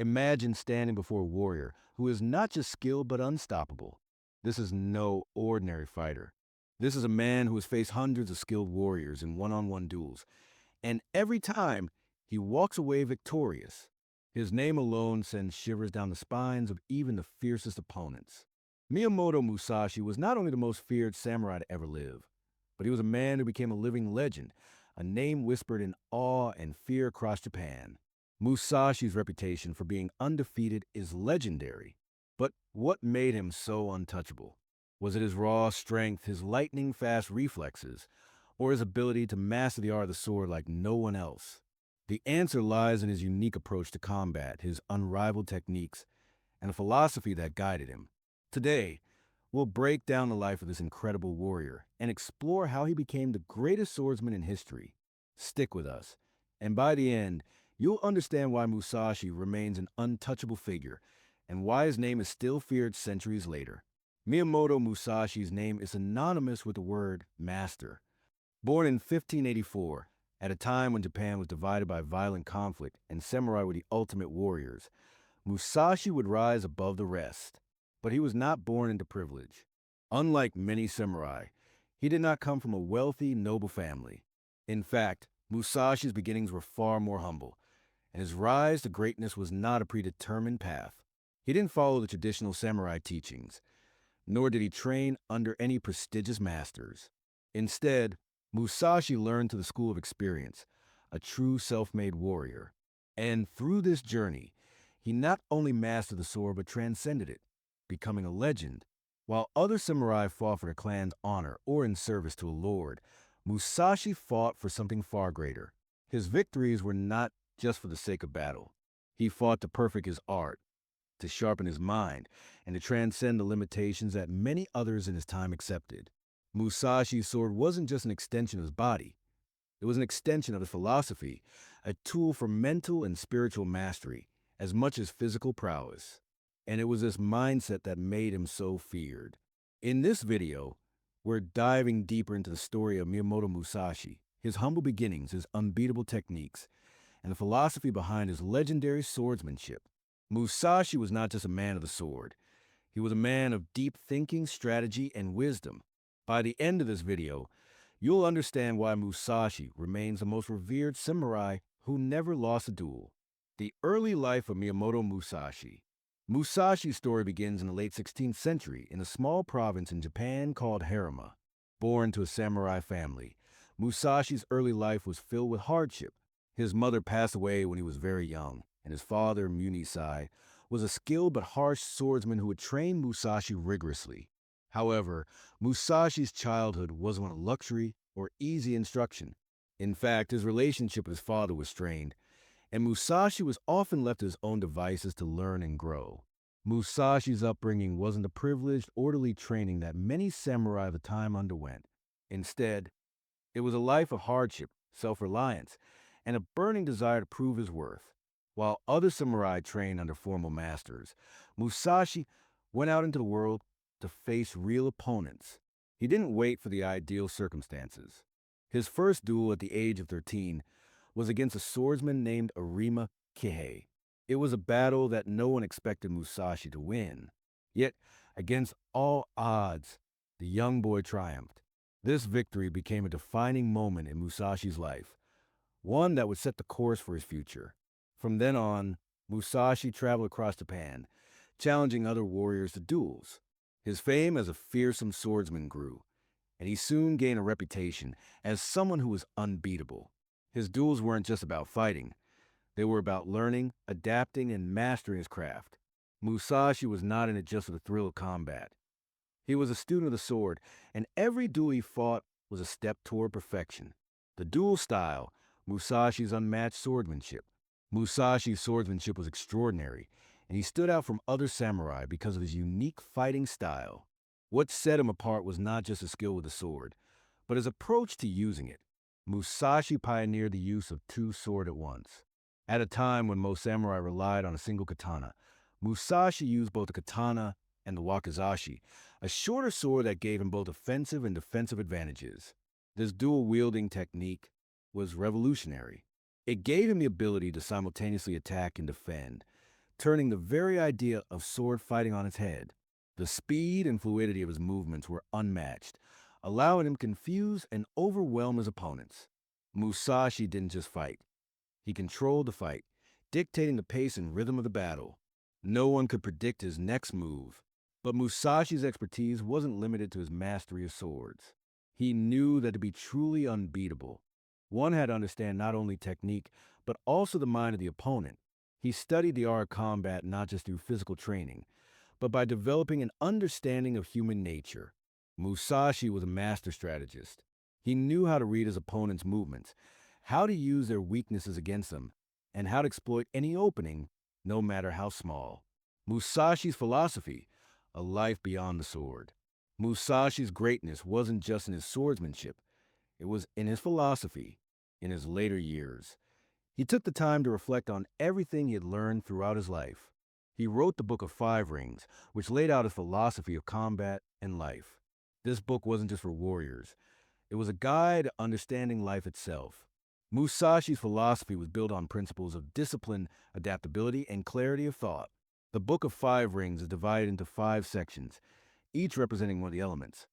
Imagine standing before a warrior who is not just skilled but unstoppable. This is no ordinary fighter. This is a man who has faced hundreds of skilled warriors in one-on-one duels, and every time he walks away victorious. His name alone sends shivers down the spines of even the fiercest opponents. Miyamoto Musashi was not only the most feared samurai to ever live, but he was a man who became a living legend, a name whispered in awe and fear across Japan. Musashi's reputation for being undefeated is legendary. But what made him so untouchable? Was it his raw strength, his lightning-fast reflexes, or his ability to master the art of the sword like no one else? The answer lies in his unique approach to combat, his unrivaled techniques, and the philosophy that guided him. Today, we'll break down the life of this incredible warrior and explore how he became the greatest swordsman in history. Stick with us, and by the end, you'll understand why Musashi remains an untouchable figure and why his name is still feared centuries later. Miyamoto Musashi's name is synonymous with the word master. Born in 1584, at a time when Japan was divided by violent conflict and samurai were the ultimate warriors, Musashi would rise above the rest. But he was not born into privilege. Unlike many samurai, he did not come from a wealthy, noble family. In fact, Musashi's beginnings were far more humble, and his rise to greatness was not a predetermined path. He didn't follow the traditional samurai teachings, nor did he train under any prestigious masters. Instead, Musashi learned to the school of experience, a true self-made warrior. And through this journey, he not only mastered the sword but transcended it, becoming a legend. While other samurai fought for their clan's honor or in service to a lord, Musashi fought for something far greater. His victories were not just for the sake of battle. He fought to perfect his art, to sharpen his mind, and to transcend the limitations that many others in his time accepted. Musashi's sword wasn't just an extension of his body. It was an extension of his philosophy, a tool for mental and spiritual mastery, as much as physical prowess. And it was this mindset that made him so feared. In this video, we're diving deeper into the story of Miyamoto Musashi, his humble beginnings, his unbeatable techniques, and the philosophy behind his legendary swordsmanship. Musashi was not just a man of the sword. He was a man of deep thinking, strategy, and wisdom. By the end of this video, you'll understand why Musashi remains the most revered samurai who never lost a duel. The early life of Miyamoto Musashi. Musashi's story begins in the late 16th century in a small province in Japan called Harima. Born to a samurai family, Musashi's early life was filled with hardship. His mother passed away when he was very young, and his father, Munisai, was a skilled but harsh swordsman who had trained Musashi rigorously. However, Musashi's childhood wasn't one of luxury or easy instruction. In fact, his relationship with his father was strained, and Musashi was often left to his own devices to learn and grow. Musashi's upbringing wasn't the privileged, orderly training that many samurai of the time underwent. Instead, it was a life of hardship, self-reliance, and a burning desire to prove his worth. While other samurai trained under formal masters, Musashi went out into the world to face real opponents. He didn't wait for the ideal circumstances. His first duel at the age of 13 was against a swordsman named Arima Kihei. It was a battle that no one expected Musashi to win. Yet, against all odds, the young boy triumphed. This victory became a defining moment in Musashi's life, one that would set the course for his future. From then on, Musashi traveled across Japan, challenging other warriors to duels. His fame as a fearsome swordsman grew, and he soon gained a reputation as someone who was unbeatable. His duels weren't just about fighting. They were about learning, adapting, and mastering his craft. Musashi was not in it just for the thrill of combat. He was a student of the sword, and every duel he fought was a step toward perfection. The duel style, Musashi's unmatched swordsmanship. Musashi's swordsmanship was extraordinary, and he stood out from other samurai because of his unique fighting style. What set him apart was not just his skill with the sword, but his approach to using it. Musashi pioneered the use of two swords at once. At a time when most samurai relied on a single katana, Musashi used both the katana and the wakizashi, a shorter sword that gave him both offensive and defensive advantages. This dual-wielding technique was revolutionary. It gave him the ability to simultaneously attack and defend, turning the very idea of sword fighting on its head. The speed and fluidity of his movements were unmatched, allowing him to confuse and overwhelm his opponents. Musashi didn't just fight. He controlled the fight, dictating the pace and rhythm of the battle. No one could predict his next move, but Musashi's expertise wasn't limited to his mastery of swords. He knew that to be truly unbeatable, one had to understand not only technique, but also the mind of the opponent. He studied the art of combat not just through physical training, but by developing an understanding of human nature. Musashi was a master strategist. He knew how to read his opponent's movements, how to use their weaknesses against them, and how to exploit any opening, no matter how small. Musashi's philosophy, a life beyond the sword. Musashi's greatness wasn't just in his swordsmanship, it was in his philosophy, in his later years. He took the time to reflect on everything he had learned throughout his life. He wrote the Book of Five Rings, which laid out his philosophy of combat and life. This book wasn't just for warriors, it was a guide to understanding life itself. Musashi's philosophy was built on principles of discipline, adaptability, and clarity of thought. The Book of Five Rings is divided into five sections, each representing one of the elements: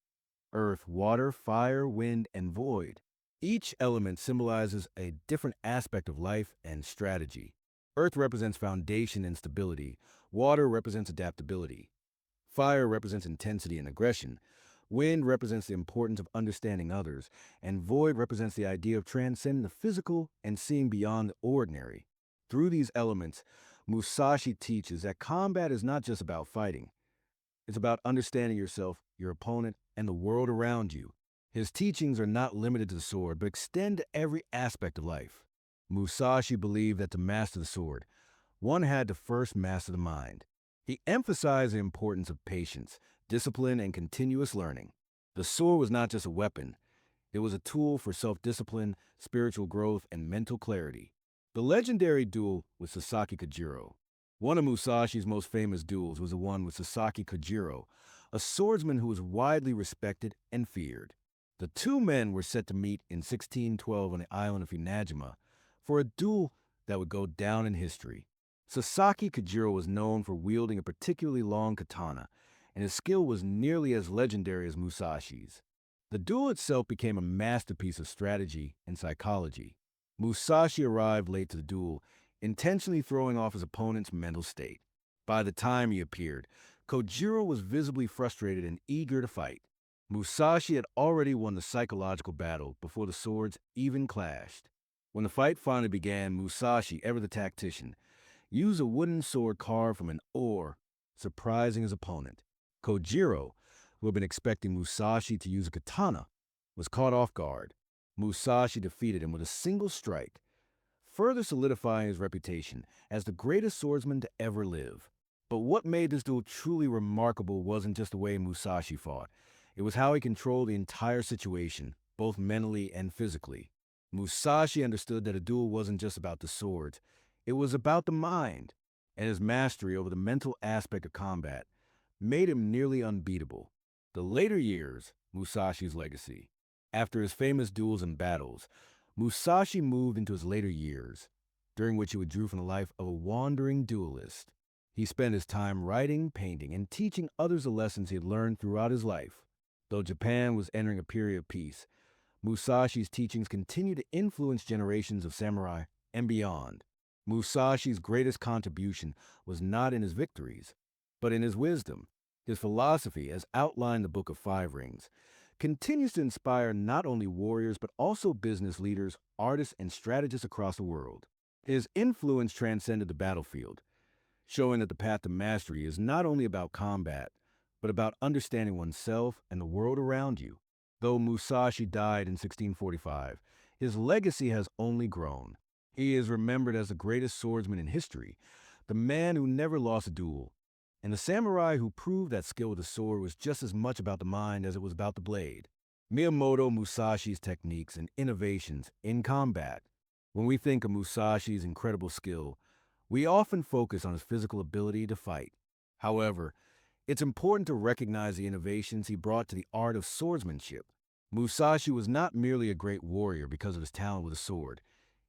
earth, water, fire, wind, and void. Each element symbolizes a different aspect of life and strategy. Earth represents foundation and stability. Water represents adaptability. Fire represents intensity and aggression. Wind represents the importance of understanding others. And void represents the idea of transcending the physical and seeing beyond the ordinary. Through these elements, Musashi teaches that combat is not just about fighting. It's about understanding yourself, your opponent, and the world around you. His teachings are not limited to the sword, but extend to every aspect of life. Musashi believed that to master the sword, one had to first master the mind. He emphasized the importance of patience, discipline, and continuous learning. The sword was not just a weapon, it was a tool for self-discipline, spiritual growth, and mental clarity. The legendary duel with Sasaki Kojiro. One of Musashi's most famous duels was the one with Sasaki Kojiro, a swordsman who was widely respected and feared. The two men were set to meet in 1612 on the island of Inajima for a duel that would go down in history. Sasaki Kojiro was known for wielding a particularly long katana, and his skill was nearly as legendary as Musashi's. The duel itself became a masterpiece of strategy and psychology. Musashi arrived late to the duel, intentionally throwing off his opponent's mental state. By the time he appeared, Kojiro was visibly frustrated and eager to fight. Musashi had already won the psychological battle before the swords even clashed. When the fight finally began, Musashi, ever the tactician, used a wooden sword carved from an oar, surprising his opponent. Kojiro, who had been expecting Musashi to use a katana, was caught off guard. Musashi defeated him with a single strike, further solidifying his reputation as the greatest swordsman to ever live. But what made this duel truly remarkable wasn't just the way Musashi fought. It was how he controlled the entire situation, both mentally and physically. Musashi understood that a duel wasn't just about the swords, it was about the mind, and his mastery over the mental aspect of combat made him nearly unbeatable. The later years, Musashi's legacy. After his famous duels and battles, Musashi moved into his later years, during which he withdrew from the life of a wandering duelist. He spent his time writing, painting, and teaching others the lessons he had learned throughout his life. Though Japan was entering a period of peace, Musashi's teachings continued to influence generations of samurai and beyond. Musashi's greatest contribution was not in his victories, but in his wisdom. His philosophy, as outlined in the Book of Five Rings, continues to inspire not only warriors but also business leaders, artists, and strategists across the world. His influence transcended the battlefield, showing that the path to mastery is not only about combat, but about understanding oneself and the world around you. Though Musashi died in 1645, his legacy has only grown. He is remembered as the greatest swordsman in history, the man who never lost a duel, and the samurai who proved that skill with the sword was just as much about the mind as it was about the blade. Miyamoto Musashi's techniques and innovations in combat. When we think of Musashi's incredible skill, we often focus on his physical ability to fight. However, it's important to recognize the innovations he brought to the art of swordsmanship. Musashi was not merely a great warrior because of his talent with a sword.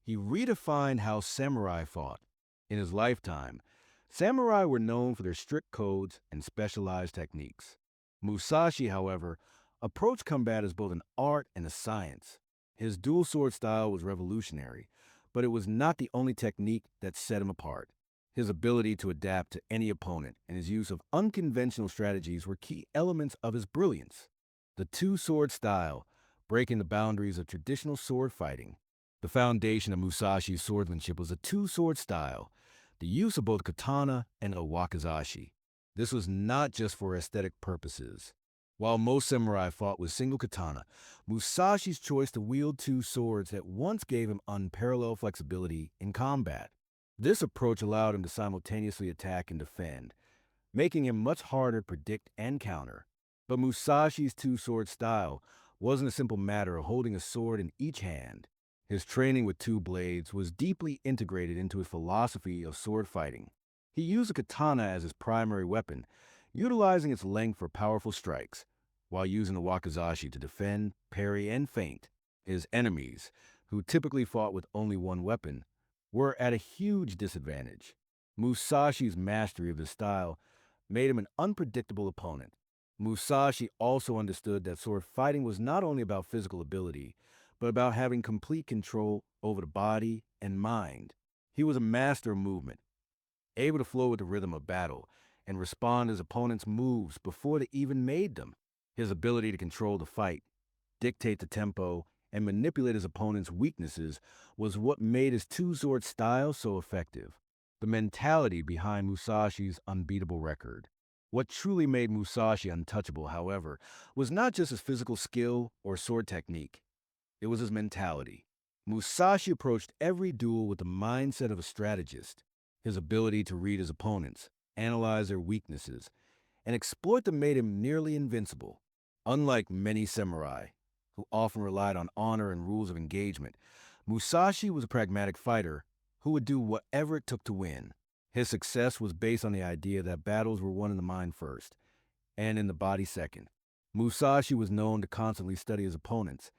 He redefined how samurai fought. In his lifetime, Samurai were known for their strict codes and specialized techniques. Musashi, however, approached combat as both an art and a science. His dual sword style was revolutionary, but it was not the only technique that set him apart. His ability to adapt to any opponent and his use of unconventional strategies were key elements of his brilliance. The two-sword style, breaking the boundaries of traditional sword fighting. The foundation of Musashi's swordsmanship was a two-sword style, the use of both katana and a wakizashi. This was not just for aesthetic purposes. While most samurai fought with single katana, Musashi's choice to wield two swords at once gave him unparalleled flexibility in combat. This approach allowed him to simultaneously attack and defend, making him much harder to predict and counter. But Musashi's two-sword style wasn't a simple matter of holding a sword in each hand. His training with two blades was deeply integrated into his philosophy of sword fighting. He used a katana as his primary weapon, utilizing its length for powerful strikes, while using the wakizashi to defend, parry, and feint. His enemies, who typically fought with only one weapon, were at a huge disadvantage. Musashi's mastery of the style made him an unpredictable opponent. Musashi also understood that sword fighting was not only about physical ability, but about having complete control over the body and mind. He was a master of movement, able to flow with the rhythm of battle and respond to his opponent's moves before they even made them. His ability to control the fight, dictate the tempo, and manipulate his opponent's weaknesses was what made his two-sword style so effective. The mentality behind Musashi's unbeatable record. What truly made Musashi untouchable, however, was not just his physical skill or sword technique. It was his mentality. Musashi approached every duel with the mindset of a strategist. His ability to read his opponents, analyze their weaknesses, and exploit them made him nearly invincible. Unlike many samurai, who often relied on honor and rules of engagement, Musashi was a pragmatic fighter who would do whatever it took to win. His success was based on the idea that battles were won in the mind first, and in the body second. Musashi was known to constantly study his opponents,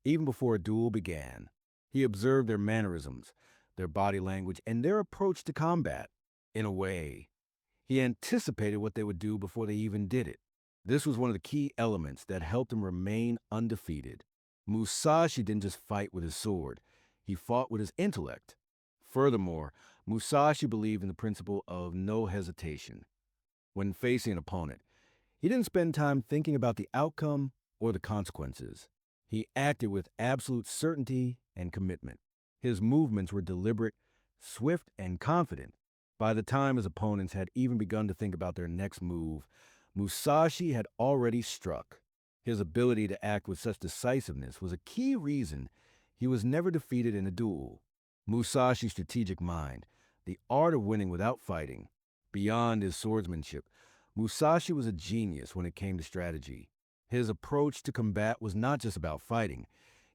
even before a duel began. He observed their mannerisms, their body language, and their approach to combat. In a way, he anticipated what they would do before they even did it. This was one of the key elements that helped him remain undefeated. Musashi didn't just fight with his sword, he fought with his intellect. Furthermore, Musashi believed in the principle of no hesitation. When facing an opponent, he didn't spend time thinking about the outcome or the consequences. He acted with absolute certainty and commitment. His movements were deliberate, swift, and confident. By the time his opponents had even begun to think about their next move, Musashi had already struck. His ability to act with such decisiveness was a key reason he was never defeated in a duel. Musashi's strategic mind, the art of winning without fighting. Beyond his swordsmanship, Musashi was a genius when it came to strategy. His approach to combat was not just about fighting.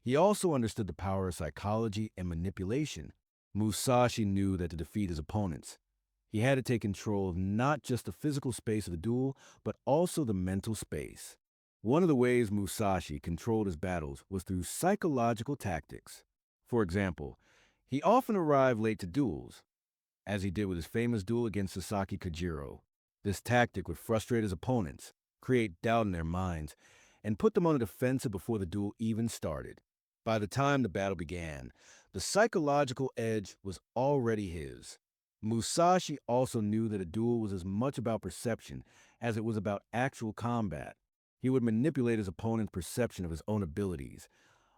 He also understood the power of psychology and manipulation. Musashi knew that to defeat his opponents, he had to take control of not just the physical space of the duel, but also the mental space. One of the ways Musashi controlled his battles was through psychological tactics. For example, he often arrived late to duels, as he did with his famous duel against Sasaki Kajiro. This tactic would frustrate his opponents, create doubt in their minds, and put them on the defensive before the duel even started. By the time the battle began, the psychological edge was already his. Musashi also knew that a duel was as much about perception as it was about actual combat. He would manipulate his opponent's perception of his own abilities,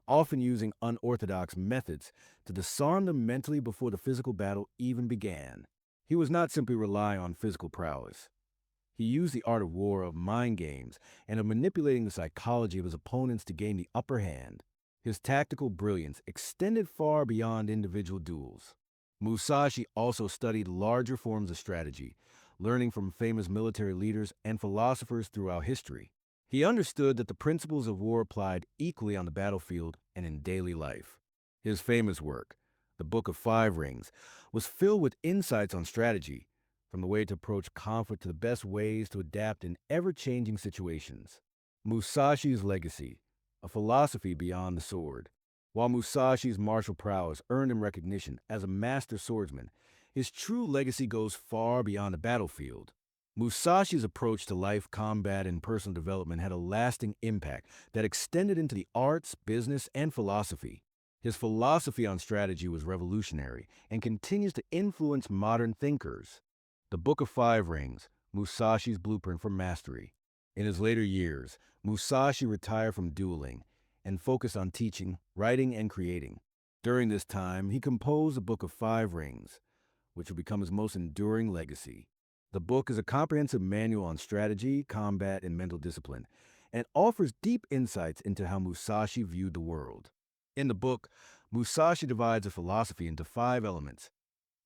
often using unorthodox methods to disarm them mentally before the physical battle even began. He was not simply relying on physical prowess. He used the art of war, of mind games, and of manipulating the psychology of his opponents to gain the upper hand. His tactical brilliance extended far beyond individual duels. Musashi also studied larger forms of strategy, learning from famous military leaders and philosophers throughout history. He understood that the principles of war applied equally on the battlefield and in daily life. His famous work, The Book of Five Rings, was filled with insights on strategy, from the way to approach conflict to the best ways to adapt in ever-changing situations. Musashi's legacy, a philosophy beyond the sword. While Musashi's martial prowess earned him recognition as a master swordsman, His true legacy goes far beyond the battlefield. Musashi's approach to life, combat, and personal development had a lasting impact that extended into the arts, business, and philosophy. His philosophy on strategy was revolutionary and continues to influence modern thinkers. The Book of Five Rings, Musashi's blueprint for mastery. In his later years, Musashi retired from dueling and focused on teaching, writing, and creating. During this time, he composed the Book of Five Rings, which would become his most enduring legacy. The book is a comprehensive manual on strategy, combat, and mental discipline, and offers deep insights into how Musashi viewed the world. In the book, Musashi divides a philosophy into five elements: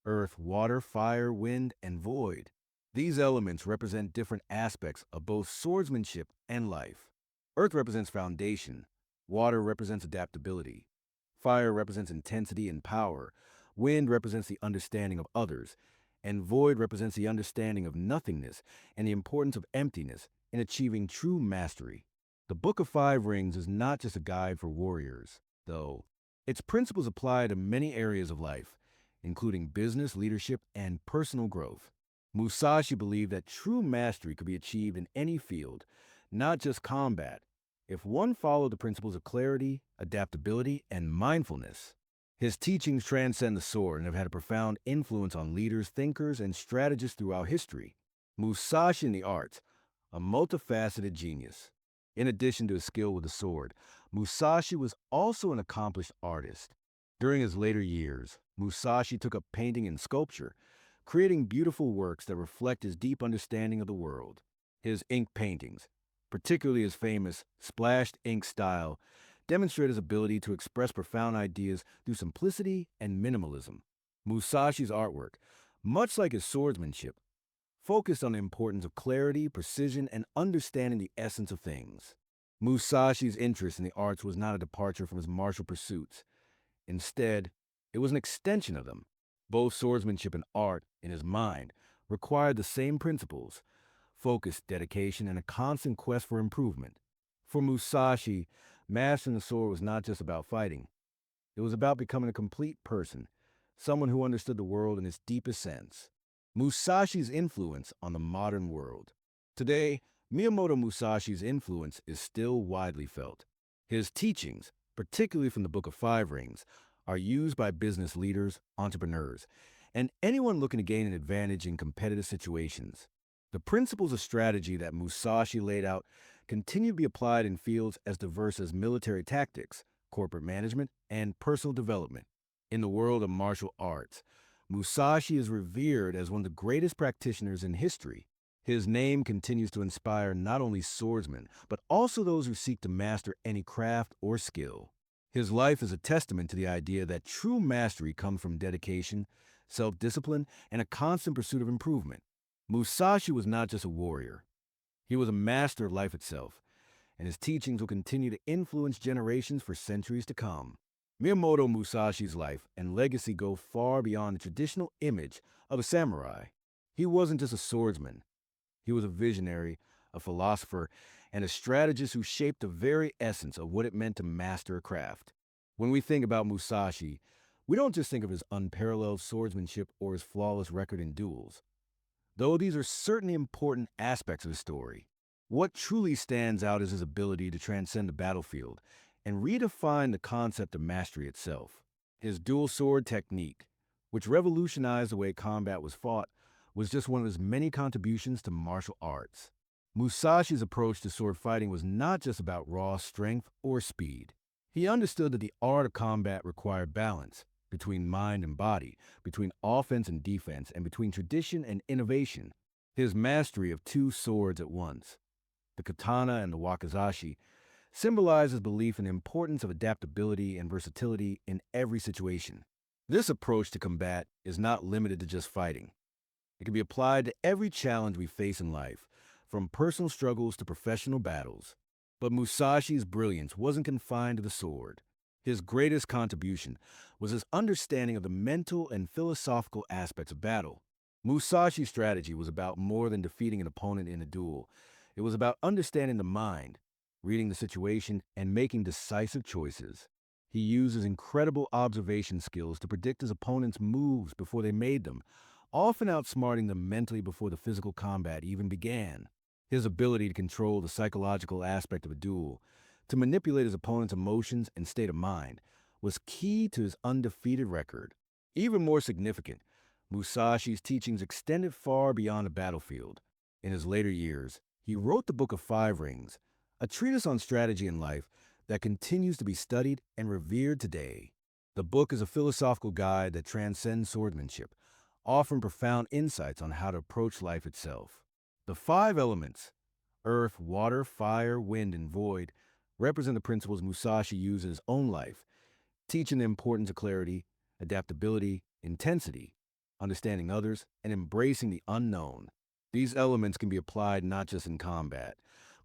earth, water, fire, wind, and void. These elements represent different aspects of both swordsmanship and life. Earth represents foundation, water represents adaptability, fire represents intensity and power, wind represents the understanding of others, and void represents the understanding of nothingness and the importance of emptiness in achieving true mastery. The Book of Five Rings is not just a guide for warriors, though. Its principles apply to many areas of life, including business, leadership, and personal growth. Musashi believed that true mastery could be achieved in any field, not just combat, if one followed the principles of clarity, adaptability, and mindfulness. His teachings transcend the sword and have had a profound influence on leaders, thinkers, and strategists throughout history. Musashi in the arts, a multifaceted genius. In addition to his skill with the sword, Musashi was also an accomplished artist. During his later years, Musashi took up painting and sculpture, creating beautiful works that reflect his deep understanding of the world. His ink paintings, particularly his famous splashed ink style, demonstrate his ability to express profound ideas through simplicity and minimalism. Musashi's artwork, much like his swordsmanship, focused on the importance of clarity, precision, and understanding the essence of things. Musashi's interest in the arts was not a departure from his martial pursuits. Instead, it was an extension of them. Both swordsmanship and art, in his mind, required the same principles: focus, dedication, and a constant quest for improvement. For Musashi, mastering the sword was not just about fighting. It was about becoming a complete person, someone who understood the world in its deepest sense. Musashi's influence on the modern world. Today, Miyamoto Musashi's influence is still widely felt. His teachings, particularly from the Book of Five Rings, are used by business leaders, entrepreneurs, and anyone looking to gain an advantage in competitive situations. The principles of strategy that Musashi laid out continue to be applied in fields as diverse as military tactics, corporate management, and personal development. In the world of martial arts, Musashi is revered as one of the greatest practitioners in history. His name continues to inspire not only swordsmen, but also those who seek to master any craft or skill. His life is a testament to the idea that true mastery comes from dedication, self-discipline, and a constant pursuit of improvement. Musashi was not just a warrior. He was a master of life itself, and his teachings will continue to influence generations for centuries to come. Miyamoto Musashi's life and legacy go far beyond the traditional image of a samurai. He wasn't just a swordsman. He was a visionary, a philosopher, and a strategist who shaped the very essence of what it meant to master a craft. When we think about Musashi, we don't just think of his unparalleled swordsmanship or his flawless record in duels, though these are certainly important aspects of his story. What truly stands out is his ability to transcend the battlefield and redefine the concept of mastery itself. His dual sword technique, which revolutionized the way combat was fought, was just one of his many contributions to martial arts. Musashi's approach to sword fighting was not just about raw strength or speed. He understood that the art of combat required balance between mind and body, between offense and defense, and between tradition and innovation. His mastery of two swords at once, the katana and the wakizashi, symbolizes belief in the importance of adaptability and versatility in every situation. This approach to combat is not limited to just fighting. It can be applied to every challenge we face in life, from personal struggles to professional battles. But Musashi's brilliance wasn't confined to the sword. His greatest contribution was his understanding of the mental and philosophical aspects of battle. Musashi's strategy was about more than defeating an opponent in a duel. It was about understanding the mind, reading the situation, and making decisive choices. He uses incredible observation skills to predict his opponent's moves before they made them, often outsmarting them mentally before the physical combat even began. His ability to control the psychological aspect of a duel, to manipulate his opponent's emotions and state of mind, was key to his undefeated record. Even more significant, Musashi's teachings extended far beyond the battlefield. In his later years, he wrote the Book of Five Rings, a treatise on strategy in life that continues to be studied and revered today. The book is a philosophical guide that transcends swordsmanship, offering profound insights on how to approach life itself. The five elements, earth, water, fire, wind, and void, represent the principles Musashi used in his own life, teaching the importance of clarity, adaptability, intensity, understanding others, and embracing the unknown. These elements can be applied not just in combat,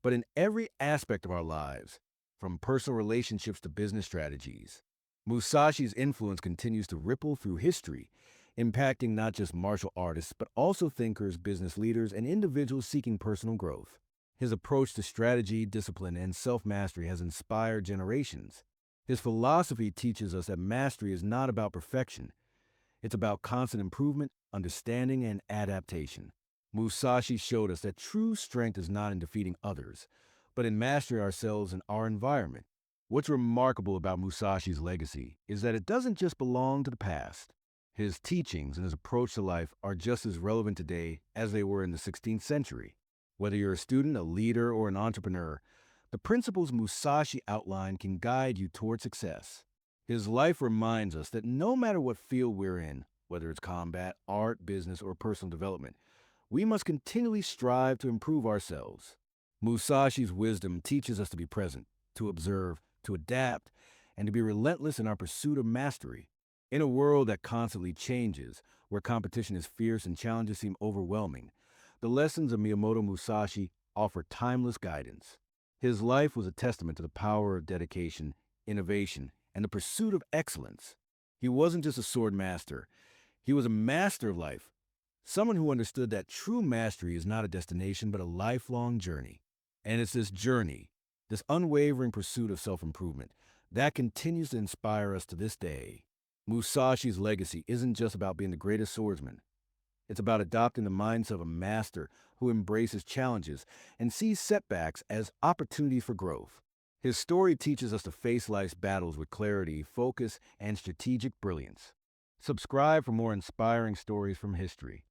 but in every aspect of our lives, from personal relationships to business strategies. Musashi's influence continues to ripple through history, impacting not just martial artists, but also thinkers, business leaders, and individuals seeking personal growth. His approach to strategy, discipline, and self-mastery has inspired generations. His philosophy teaches us that mastery is not about perfection. It's about constant improvement, understanding, and adaptation. Musashi showed us that true strength is not in defeating others, but in mastering ourselves and our environment. What's remarkable about Musashi's legacy is that it doesn't just belong to the past. His teachings and his approach to life are just as relevant today as they were in the 16th century. Whether you're a student, a leader, or an entrepreneur, the principles Musashi outlined can guide you toward success. His life reminds us that no matter what field we're in, whether it's combat, art, business, or personal development, we must continually strive to improve ourselves. Musashi's wisdom teaches us to be present, to observe, to adapt, and to be relentless in our pursuit of mastery. In a world that constantly changes, where competition is fierce and challenges seem overwhelming, the lessons of Miyamoto Musashi offer timeless guidance. His life was a testament to the power of dedication, innovation, and the pursuit of excellence. He wasn't just a sword master, he was a master of life, someone who understood that true mastery is not a destination but a lifelong journey. And it's this journey, this unwavering pursuit of self-improvement, that continues to inspire us to this day. Musashi's legacy isn't just about being the greatest swordsman. It's about adopting the mindset of a master who embraces challenges and sees setbacks as opportunities for growth. His story teaches us to face life's battles with clarity, focus, and strategic brilliance. Subscribe for more inspiring stories from history.